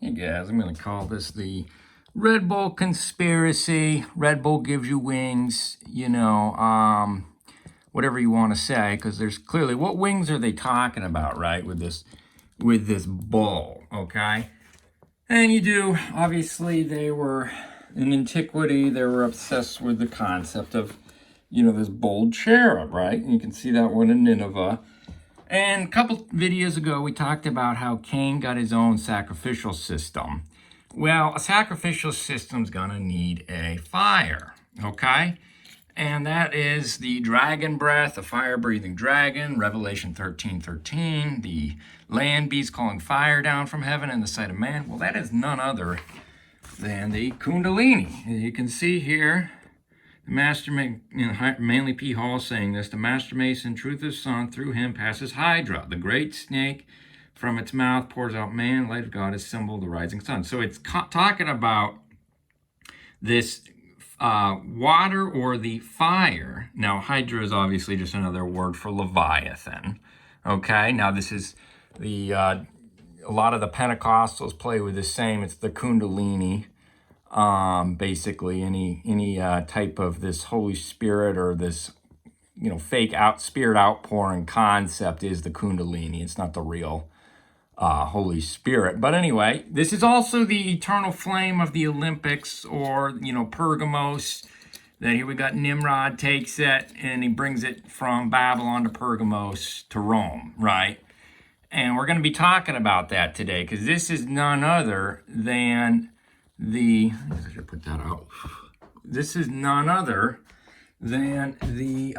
Hey guys, I'm going to call this the Red Bull conspiracy. Red Bull gives you wings, whatever you want to say, because there's clearly, what wings are they talking about, right, with this bull, okay? And you do, obviously, they were, in antiquity, they were obsessed with the concept of, this bold cherub, right? And you can see that one in Nineveh. And a couple videos ago, we talked about how Cain got his own sacrificial system. Well, a sacrificial system's gonna need a fire, okay? And that is the dragon breath, a fire-breathing dragon, Revelation 13:13, the land beast calling fire down from heaven in the sight of man. Well, that is none other than the kundalini. You can see here, the Master Manly P. Hall saying this, the Master Mason, truth of Son, through him passes Hydra, the great snake, from its mouth pours out man, light of God, is symbol of the rising sun. So it's talking about this water or the fire. Now, Hydra is obviously just another word for Leviathan. Okay, now this is the, a lot of the Pentecostals play with the same, it's the kundalini. Basically any type of this Holy Spirit or this, fake spirit outpouring concept is the kundalini. It's not the real Holy Spirit. But anyway, this is also the eternal flame of the Olympics, or, Pergamos. Then here we got Nimrod takes it and he brings it from Babylon to Pergamos to Rome, right? And we're going to be talking about that today, because this is none other than I should put that out. This is none other than the,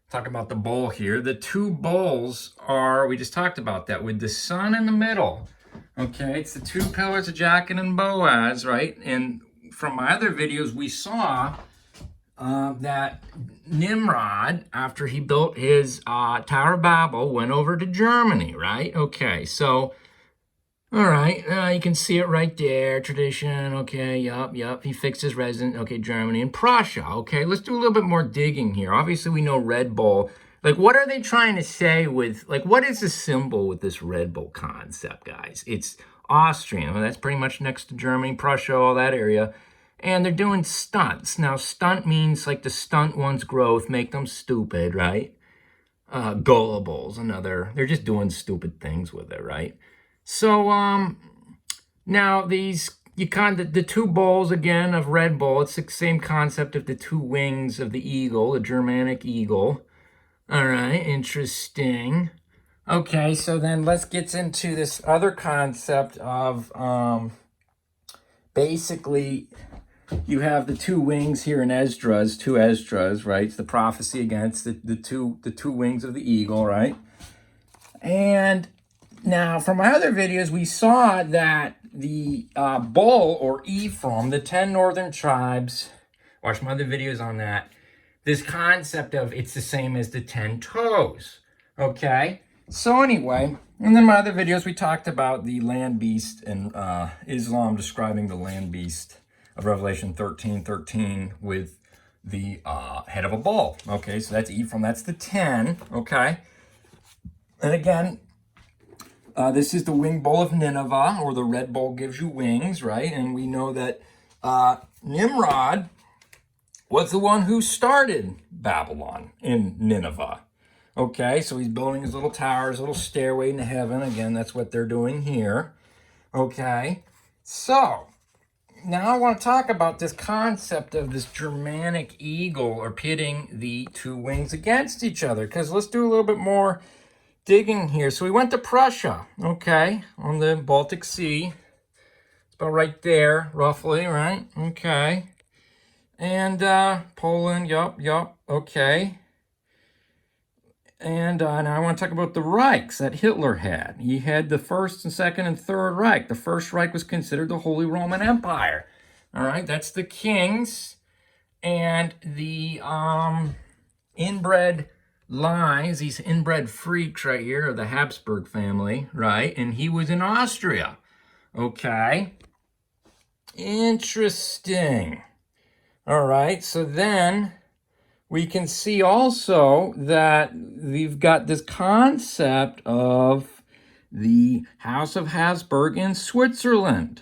talk about the bowl here. The two bowls are, we just talked about that, with the sun in the middle. Okay, it's the two pillars of Jachin and Boaz, right? And from my other videos, we saw that Nimrod, after he built his Tower of Babel, went over to Germany, right? Okay, so all right, you can see it right there. Tradition, okay, yup. He fixed his residence, okay, Germany and Prussia. Okay, let's do a little bit more digging here. Obviously, we know Red Bull. Like, what are they trying to say with, like, what is the symbol with this Red Bull concept, guys? It's Austrian. Well, that's pretty much next to Germany, Prussia, all that area. And they're doing stunts. Now, stunt means, like, to stunt one's growth, make them stupid, right? Gullables, they're just doing stupid things with it, right? So, now the two bowls again of Red Bull, it's the same concept of the two wings of the eagle, the Germanic eagle. All right, interesting. Okay, so then let's get into this other concept of, basically, you have the two wings here in Esdras, two Esdras, right? It's the prophecy against the two wings of the eagle, right? And now, from my other videos, we saw that the bull, or Ephraim, the 10 northern tribes, watch my other videos on that, this concept of it's the same as the 10 toes, okay? So anyway, and then my other videos, we talked about the land beast and Islam describing the land beast of Revelation 13:13 with the head of a bull, okay? So that's Ephraim, that's the 10, okay? And again, this is the wing bowl of Nineveh, or the Red Bull gives you wings, right? And we know that Nimrod was the one who started Babylon in Nineveh. Okay, so he's building his little tower, his little stairway into heaven. Again, that's what they're doing here. Okay, so now I want to talk about this concept of this Germanic eagle, or pitting the two wings against each other, because let's do a little bit more digging here. So we went to Prussia, okay, on the Baltic Sea. It's about right there, roughly, right? Okay. And Poland, yup, okay. And now I want to talk about the Reichs that Hitler had. He had the First and Second and Third Reich. The First Reich was considered the Holy Roman Empire. All right, that's the kings and the inbred lines, these inbred freaks right here, are the Habsburg family, right? And he was in Austria. Okay. Interesting. All right, so then we can see also that we've got this concept of the House of Habsburg in Switzerland.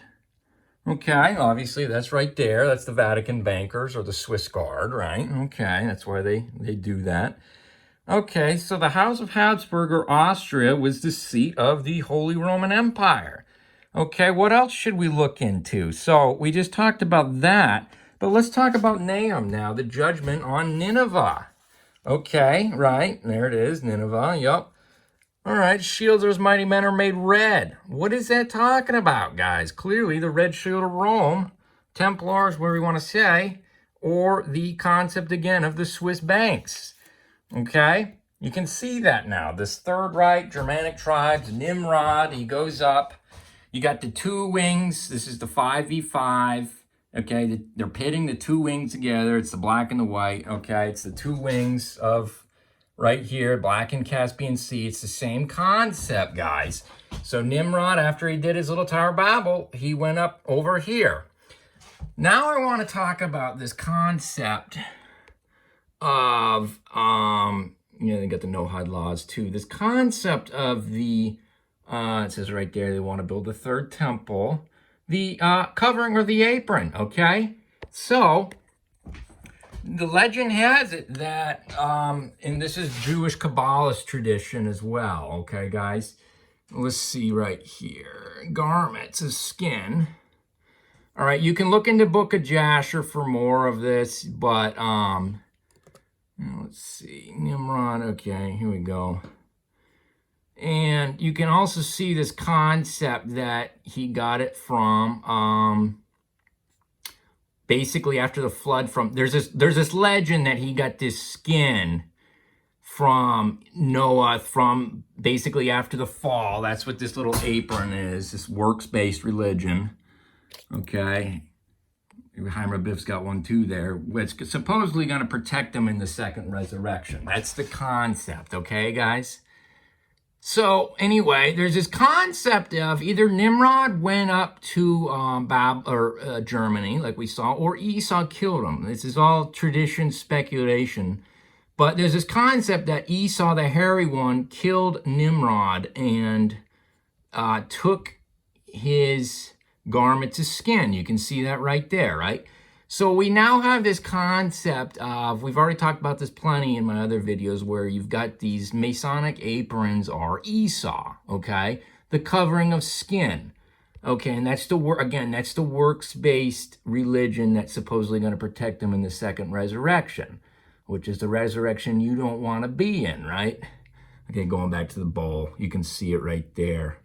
Okay, obviously that's right there. That's the Vatican bankers or the Swiss Guard, right? Okay, that's why they do that. Okay, so the House of Habsburg or Austria was the seat of the Holy Roman Empire. Okay, what else should we look into? So we just talked about that, but let's talk about Nahum now, the judgment on Nineveh. Okay, right, there it is, Nineveh, yep. All right, shields of his mighty men are made red. What is that talking about, guys? Clearly, the red shield of Rome, Templars, where we want to say, or the concept again of the Swiss banks. Okay, you can see that now. This Third Reich, Germanic tribes, Nimrod, he goes up. You got the two wings. This is the 5v5. Okay, they're pitting the two wings together. It's the black and the white. Okay, it's the two wings of right here, Black and Caspian Sea. It's the same concept, guys. So Nimrod, after he did his little Tower of Babel, he went up over here. Now I want to talk about this concept of, they got the no-hide laws too. This concept of the, it says right there, they want to build a third temple. The covering or the apron, okay? So, the legend has it that, and this is Jewish Kabbalist tradition as well, okay, guys? Let's see right here. Garments of skin. All right, you can look into Book of Jasher for more of this, but, let's see. Nimrod, okay, here we go. And you can also see this concept that he got it from, basically after the flood there's this legend that he got this skin from Noah from basically after the fall. That's what this little apron is, this works-based religion. Okay. Chaim Rabiff's got one too there. It's supposedly going to protect them in the second resurrection. That's the concept, okay, guys? So anyway, there's this concept of either Nimrod went up to Germany, like we saw, or Esau killed him. This is all tradition, speculation. But there's this concept that Esau, the hairy one, killed Nimrod and took his garments of skin. You can see that right there, right? So we now have this concept of, we've already talked about this plenty in my other videos, where you've got these Masonic aprons are Esau, okay? The covering of skin, okay? And that's that's the works-based religion that's supposedly going to protect them in the second resurrection, which is the resurrection you don't want to be in, right? Okay, going back to the bowl, you can see it right there.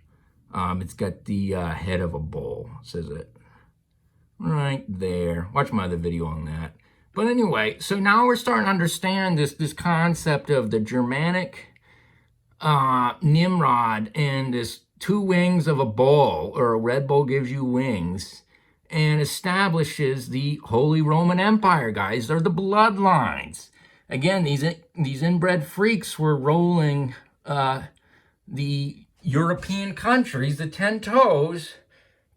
It's got the head of a bull, says it. Right there. Watch my other video on that. But anyway, so now we're starting to understand this concept of the Germanic Nimrod and this two wings of a bull, or a red bull gives you wings, and establishes the Holy Roman Empire, guys. They're the bloodlines. Again, these inbred freaks were rolling the European countries, the 10 toes,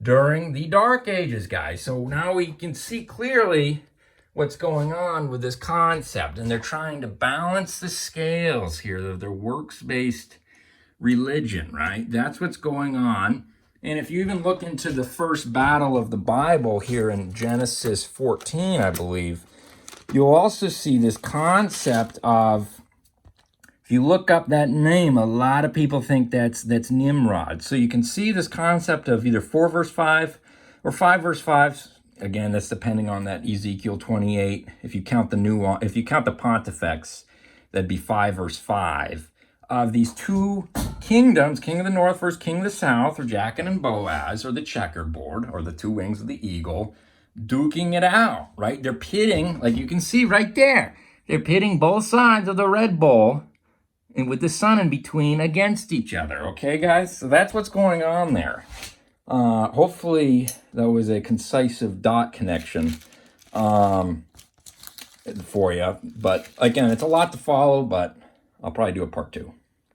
during the Dark Ages, guys. So now we can see clearly what's going on with this concept, and they're trying to balance the scales here of their works-based religion, right? That's what's going on. And if you even look into the first battle of the Bible here in Genesis 14, I believe, you'll also see this concept of, if you look up that name, a lot of people think that's Nimrod. So you can see this concept of either 4 verse 5 or 5 verse 5. Again, that's depending on that Ezekiel 28. If you count if you count the pontifex, that'd be 5 verse 5. Of these two kingdoms, king of the north versus king of the south, or Jachin and Boaz, or the checkerboard, or the two wings of the eagle, duking it out, right? They're pitting, like you can see right there, they're pitting both sides of the Red Bull, and with the sun in between, against each other, okay, guys? So that's what's going on there. Hopefully that was a concisive dot connection for you. But again, it's a lot to follow, but I'll probably do a part 2.